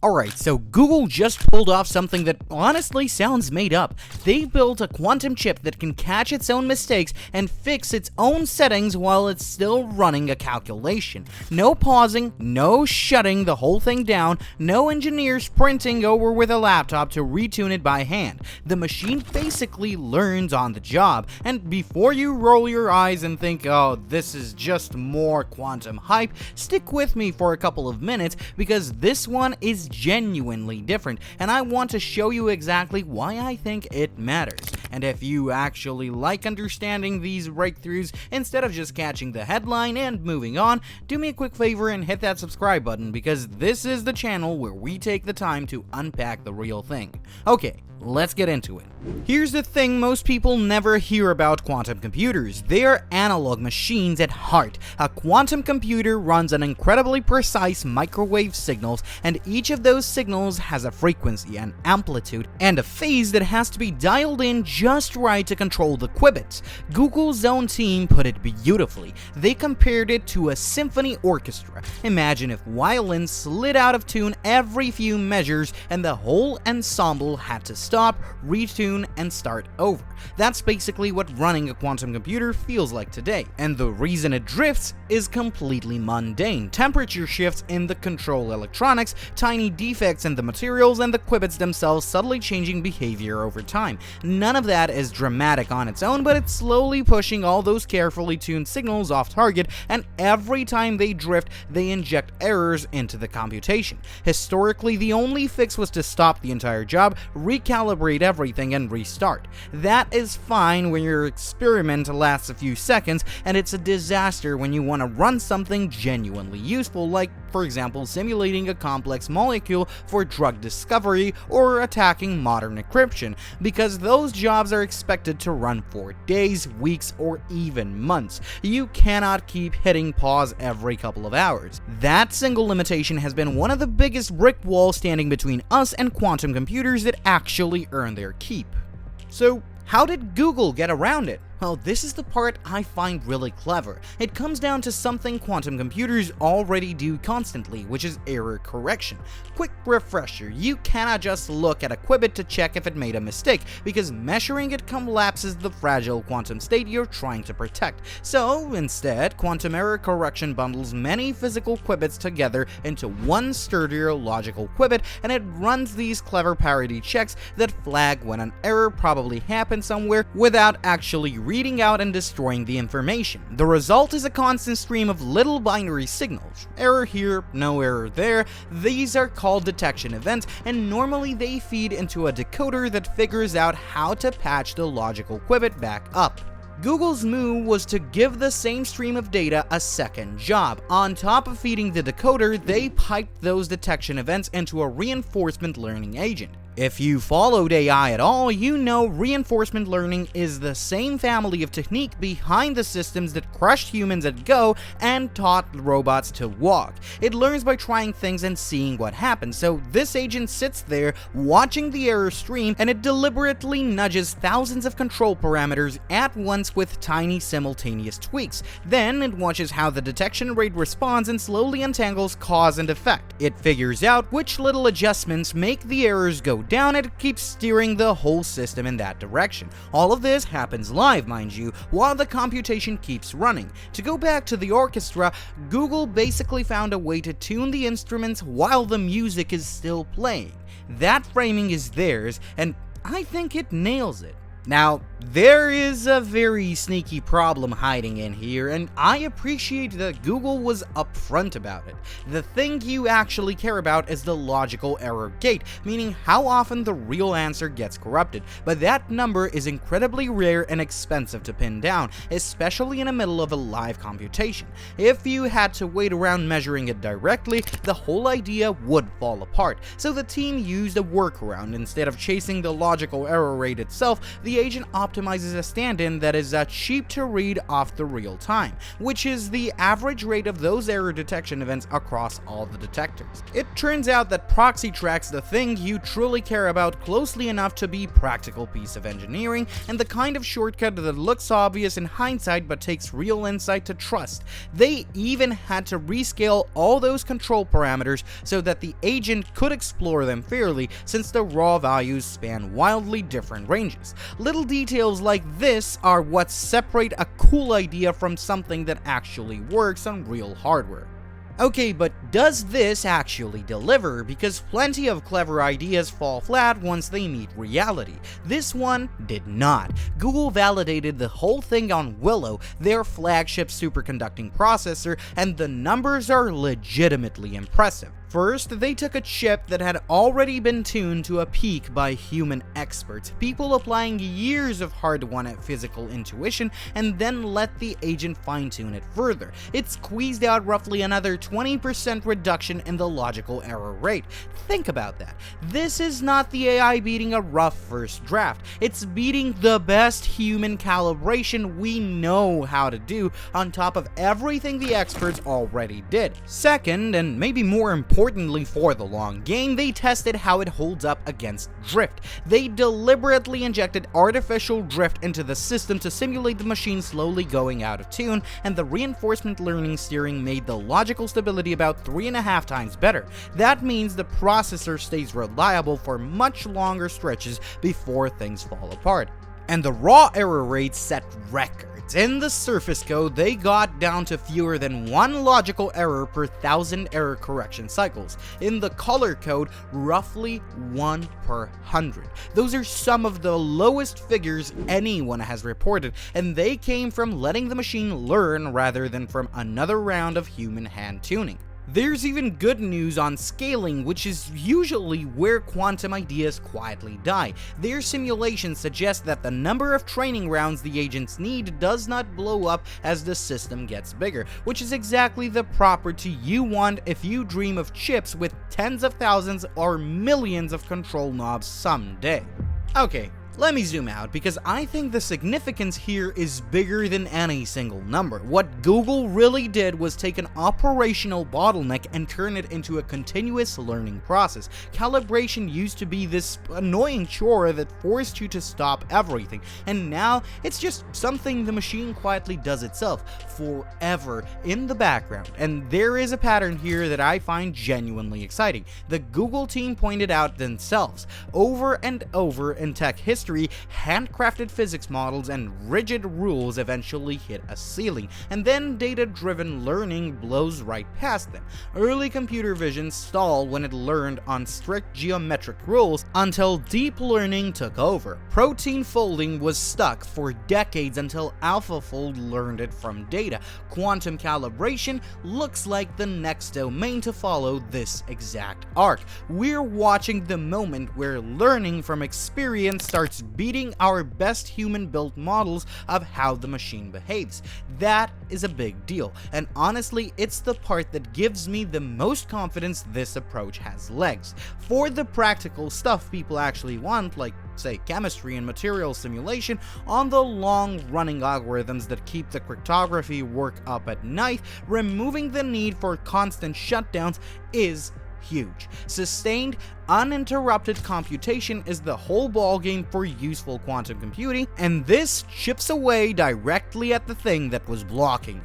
Alright, so Google just pulled off something that honestly sounds made up. They built a quantum chip that can catch its own mistakes and fix its own settings while it's still running a calculation. No pausing, no shutting the whole thing down, no engineers sprinting over with a laptop to retune it by hand. The machine basically learns on the job, and before you roll your eyes and think, oh, this is just more quantum hype, stick with me for a couple of minutes because this one is genuinely different, and I want to show you exactly why I think it matters. And if you actually like understanding these breakthroughs instead of just catching the headline and moving on, do me a quick favor and hit that subscribe button because this is the channel where we take the time to unpack the real thing. Okay, let's get into it. Here's the thing most people never hear about quantum computers. They are analog machines at heart. A quantum computer runs on incredibly precise microwave signals, and each of those signals has a frequency, an amplitude, and a phase that has to be dialed in just right to control the qubits. Google's own team put it beautifully. They compared it to a symphony orchestra. Imagine if violins slid out of tune every few measures and the whole ensemble had to stop, retune, and start over. That's basically what running a quantum computer feels like today, and the reason it drifts is completely mundane. Temperature shifts in the control electronics, tiny defects in the materials, and the qubits themselves subtly changing behavior over time. None of that is dramatic on its own, but it's slowly pushing all those carefully tuned signals off target, and every time they drift, they inject errors into the computation. Historically, the only fix was to stop the entire job, recalibrate everything, and restart. That is fine when your experiment lasts a few seconds, and it's a disaster when you want to run something genuinely useful, like, for example, simulating a complex molecule for drug discovery or attacking modern encryption, because those jobs are expected to run for days, weeks, or even months. You cannot keep hitting pause every couple of hours. That single limitation has been one of the biggest brick walls standing between us and quantum computers that actually earn their keep. So, how did Google get around it? Well, this is the part I find really clever. It comes down to something quantum computers already do constantly, which is error correction. Quick refresher, you cannot just look at a qubit to check if it made a mistake, because measuring it collapses the fragile quantum state you're trying to protect. So, instead, quantum error correction bundles many physical qubits together into one sturdier logical qubit, and it runs these clever parity checks that flag when an error probably happened somewhere without actually reading out and destroying the information. The result is a constant stream of little binary signals. Error here, no error there. These are called detection events, and normally they feed into a decoder that figures out how to patch the logical qubit back up. Google's move was to give the same stream of data a second job. On top of feeding the decoder, they piped those detection events into a reinforcement learning agent. If you followed AI at all, you know reinforcement learning is the same family of technique behind the systems that crushed humans at Go and taught robots to walk. It learns by trying things and seeing what happens, so this agent sits there watching the error stream, and it deliberately nudges thousands of control parameters at once with tiny simultaneous tweaks. Then it watches how the detection rate responds and slowly untangles cause and effect. It figures out which little adjustments make the errors go down, and it keeps steering the whole system in that direction. All of this happens live, mind you, while the computation keeps running. To go back to the orchestra, Google basically found a way to tune the instruments while the music is still playing. That framing is theirs, and I think it nails it. Now, there is a very sneaky problem hiding in here, and I appreciate that Google was upfront about it. The thing you actually care about is the logical error gate, meaning how often the real answer gets corrupted, but that number is incredibly rare and expensive to pin down, especially in the middle of a live computation. If you had to wait around measuring it directly, the whole idea would fall apart, so the team used a workaround. Instead of chasing the logical error rate itself, the the agent optimizes a stand-in that is cheap to read off the real time, which is the average rate of those error detection events across all the detectors. It turns out that proxy tracks the thing you truly care about closely enough to be a practical piece of engineering, and the kind of shortcut that looks obvious in hindsight but takes real insight to trust. They even had to rescale all those control parameters so that the agent could explore them fairly, since the raw values span wildly different ranges. Little details like this are what separate a cool idea from something that actually works on real hardware. Okay, but does this actually deliver? Because plenty of clever ideas fall flat once they meet reality. This one did not. Google validated the whole thing on Willow, their flagship superconducting processor, and the numbers are legitimately impressive. First, they took a chip that had already been tuned to a peak by human experts, people applying years of hard-won physical intuition, and then let the agent fine-tune it further. It squeezed out roughly another 20% reduction in the logical error rate. Think about that. This is not the AI beating a rough first draft. It's beating the best human calibration we know how to do, on top of everything the experts already did. Second, and maybe more importantly for the long game, they tested how it holds up against drift. They deliberately injected artificial drift into the system to simulate the machine slowly going out of tune, and the reinforcement learning steering made the logical stability about 3.5 times better. That means the processor stays reliable for much longer stretches before things fall apart. And the raw error rate set records. In the surface code, they got down to fewer than 1 logical error per 1,000 error correction cycles. In the color code, roughly 1 per 100. Those are some of the lowest figures anyone has reported, and they came from letting the machine learn rather than from another round of human hand tuning. There's even good news on scaling, which is usually where quantum ideas quietly die. Their simulations suggest that the number of training rounds the agents need does not blow up as the system gets bigger, which is exactly the property you want if you dream of chips with tens of thousands or millions of control knobs someday. Okay. Let me zoom out, because I think the significance here is bigger than any single number. What Google really did was take an operational bottleneck and turn it into a continuous learning process. Calibration used to be this annoying chore that forced you to stop everything, and now it's just something the machine quietly does itself forever in the background. And there is a pattern here that I find genuinely exciting. The Google team pointed out themselves. Over and over in tech history, handcrafted physics models and rigid rules eventually hit a ceiling, and then data-driven learning blows right past them. Early computer vision stalled when it learned on strict geometric rules until deep learning took over. Protein folding was stuck for decades until AlphaFold learned it from data. Quantum calibration looks like the next domain to follow this exact arc. We're watching the moment where learning from experience starts beating our best human-built models of how the machine behaves. That is a big deal, and honestly, it's the part that gives me the most confidence this approach has legs. For the practical stuff people actually want, like say chemistry and material simulation, on the long-running algorithms that keep the cryptography work up at night, removing the need for constant shutdowns is huge. Sustained, uninterrupted computation is the whole ballgame for useful quantum computing, and this chips away directly at the thing that was blocking it.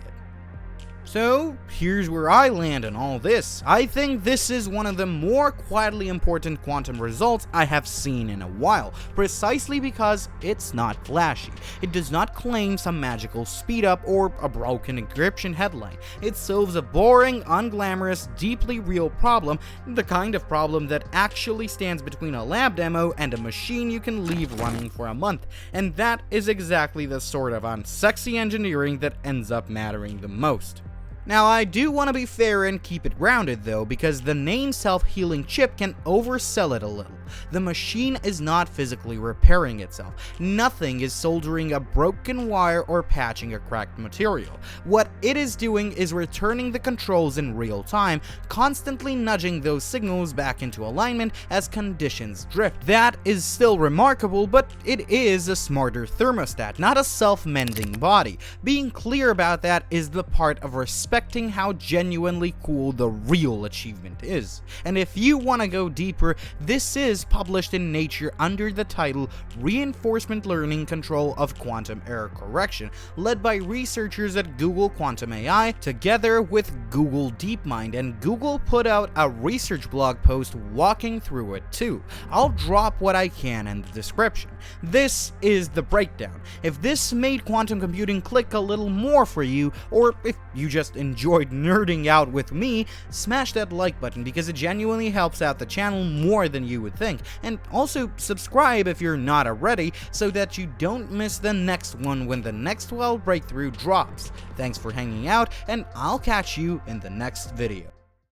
So, here's where I land on all this. I think this is one of the more quietly important quantum results I have seen in a while, precisely because it's not flashy. It does not claim some magical speed-up or a broken encryption headline. It solves a boring, unglamorous, deeply real problem, the kind of problem that actually stands between a lab demo and a machine you can leave running for a month. And that is exactly the sort of unsexy engineering that ends up mattering the most. Now, I do want to be fair and keep it grounded though, because the name self-healing chip can oversell it a little. The machine is not physically repairing itself. Nothing is soldering a broken wire or patching a cracked material. What it is doing is returning the controls in real time, constantly nudging those signals back into alignment as conditions drift. That is still remarkable, but it is a smarter thermostat, not a self-mending body. Being clear about that is the part of respecting how genuinely cool the real achievement is. And if you want to go deeper, this is published in Nature under the title Reinforcement Learning Control of Quantum Error Correction, led by researchers at Google Quantum AI together with Google DeepMind, and Google put out a research blog post walking through it too. I'll drop what I can in the description. This is the breakdown. If this made quantum computing click a little more for you, or if you just enjoyed nerding out with me, smash that like button because it genuinely helps out the channel more than you would think, and also subscribe if you're not already so that you don't miss the next one when the next wild breakthrough drops. Thanks for hanging out, and I'll catch you in the next video.